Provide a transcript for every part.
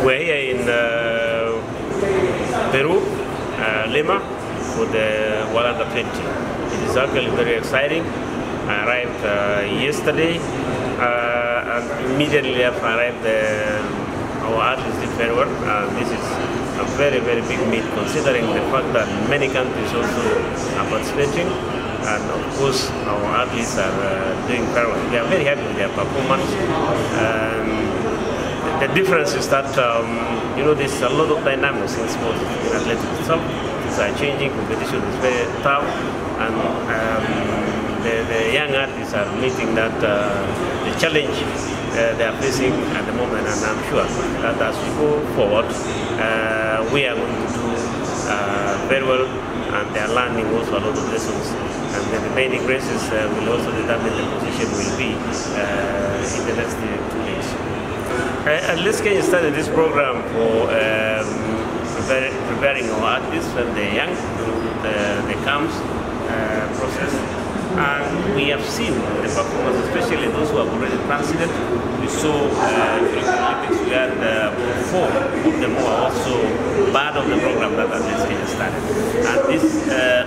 We're here in Peru, Lima, for the World Under 20. It is actually very exciting. I arrived yesterday, and immediately after I arrived, our athletes did very well. This is a very, very big meet, considering the fact that many countries also are participating. And of course, our athletes are doing very well. We are very happy with their performance. The difference is that, there's a lot of dynamics in sports, in athletics itself. Things are changing, competition is very tough, and the young athletes are meeting the challenge they are facing at the moment. And I'm sure that as we go forward, we are going to do very well, and they are learning also a lot of lessons. And the remaining races will also determine the position will be in the next 2 days. Let's get started this program for preparing our athletes when they're young through the camps process. And we have seen the performance, especially those who have already transited. We saw during the Olympics we had 4 of them who are also part of the program that athletes can started. And this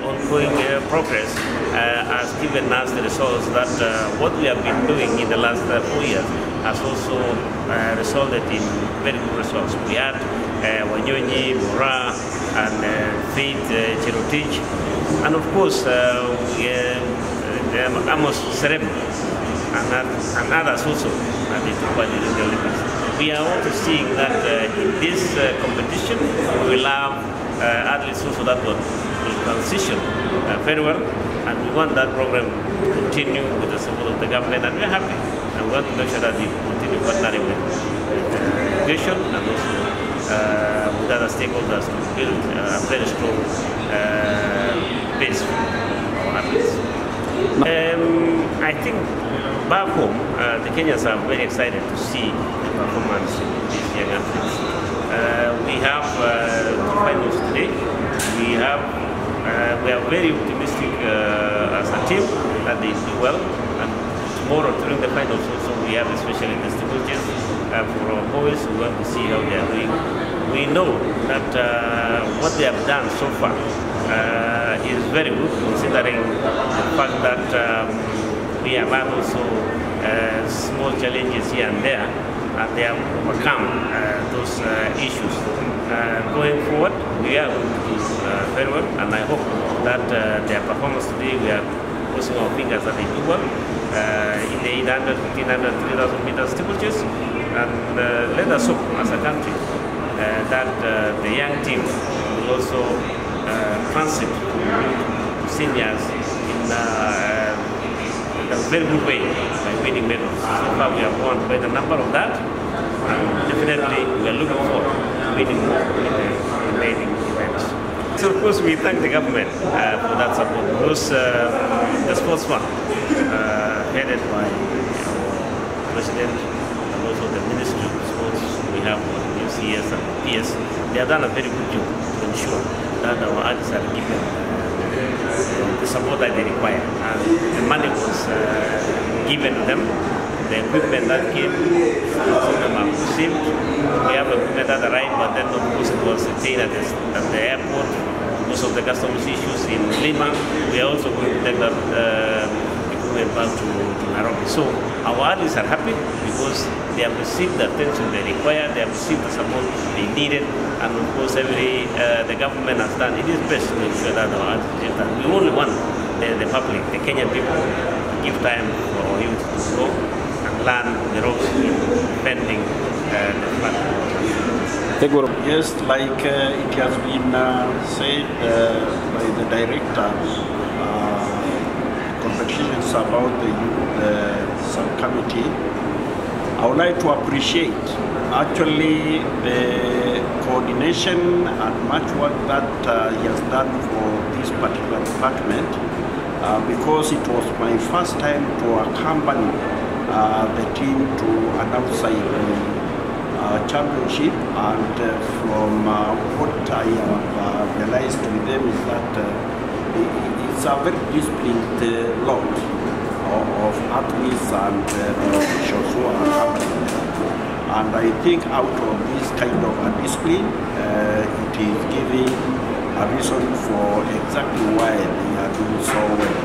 ongoing progress has given us the results that what we have been doing in the last 4 years has also resulted in very good results. We had Wanyonyi, Mura, and Faith Cherotich, and of course Amos Serem, and others also they took part in the Olympics. We are also seeing that in this competition we will have athletes also that will transition very well, and we want that program to continue with the support of the government, and we're happy. And we want to make sure that we continue partnering with education and also with other stakeholders to build a very strong base for our athletes. I think back home, the Kenyans are very excited to see the performance of these young athletes. We have finals today. We are very optimistic as a team that they do well. And tomorrow during the finals also we have especially the coaches for our boys. We want to see how they are doing. We know that what they have done so far is very good, considering the fact that we have had also small challenges here and there, and they have overcome those issues. Going forward, we are going to do very well, and I hope that their performance today, we are crossing our fingers that they do well in the 800, 1500, 3000 meters steeplechase. And let us hope as a country that the young team will also transit to seniors in a very good way by winning medals. So far we have won quite a number of that, and definitely we are looking forward to winning more in the remaining events. So of course we thank the government for that support, because the sports fund headed by our president and also the Ministry of Sports, we have UCS and PS, they have done a very good job to ensure that our athletes are given the support that they require. And the money was given to them. The equipment that came, some of them are received. We have equipment that arrived, but then of course it was detained at the airport because of the customs issues in Lima. We are also going to take that equipment back to Nairobi. So our athletes are happy because they have received the attention they require, they have received the support they needed, and of course the government has done it is best to ensure that our athletes are. We only want the public, the Kenyan people, to give time for our youth to grow and learn the ropes in defending the flag. Yes, like it has been said by the director, competitions about the youth subcommittee, I would like to appreciate actually the coordination and much work that he has done for this particular department, because it was my first time to accompany the team to an outside championship, and from what I have realized with them is that it's a very disciplined lot of athletes and the officials who are accompanying them. And I think out of this kind of a discipline, it is giving a reason for exactly why they are doing so well.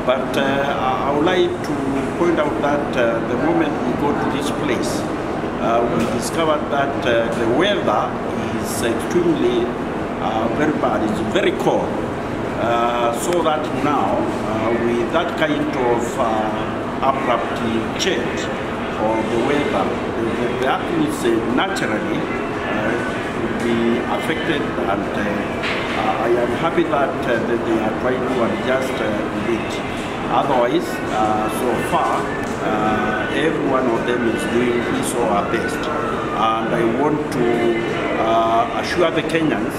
But I would like to point out that the moment we go to this place, we discovered that the weather is extremely very bad. It's very cold. So that now, with that kind of abrupt change of the weather, the athletes naturally will be affected, and I am happy that they are trying to adjust with it. Otherwise, so far, every one of them is doing his or her best. And I want to assure the Kenyans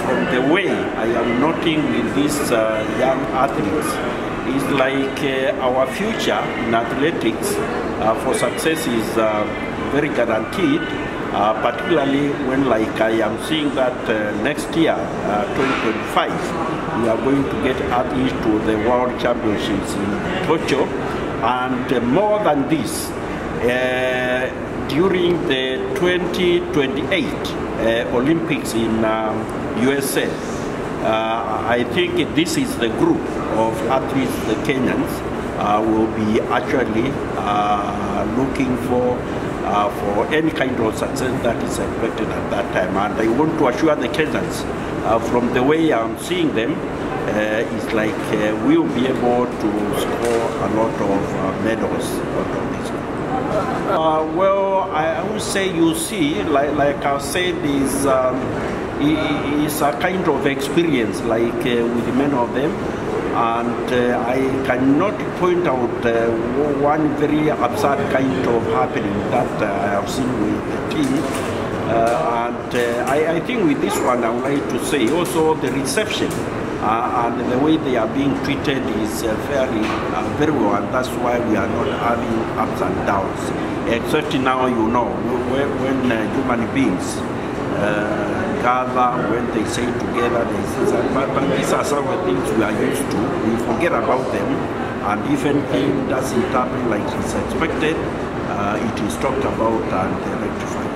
from the way I am noting with these young athletes, is like our future in athletics for success is very guaranteed, particularly when, like, I am seeing that next year, 2025, we are going to get athletes to the World Championships in Tokyo, and more than this, during the 2028 Olympics in USA, I think this is the group of athletes the Kenyans will be actually looking for any kind of success that is expected at that time. And I want to assure the Kenyans, from the way I'm seeing them, it's like we'll be able to score a lot of medals out of this. Well, I would say, you see, like I said, is a kind of experience, like with many of them, and I cannot point out one very absurd kind of happening that I have seen with the team. I think with this one, I would like to say also the reception and the way they are being treated is very well, and that's why we are not having ups and downs. Except now, you know, when human beings gather, when they say together, they say, but these are some of the things we are used to. We forget about them, and if anything doesn't happen like it's expected, it is talked about and rectified.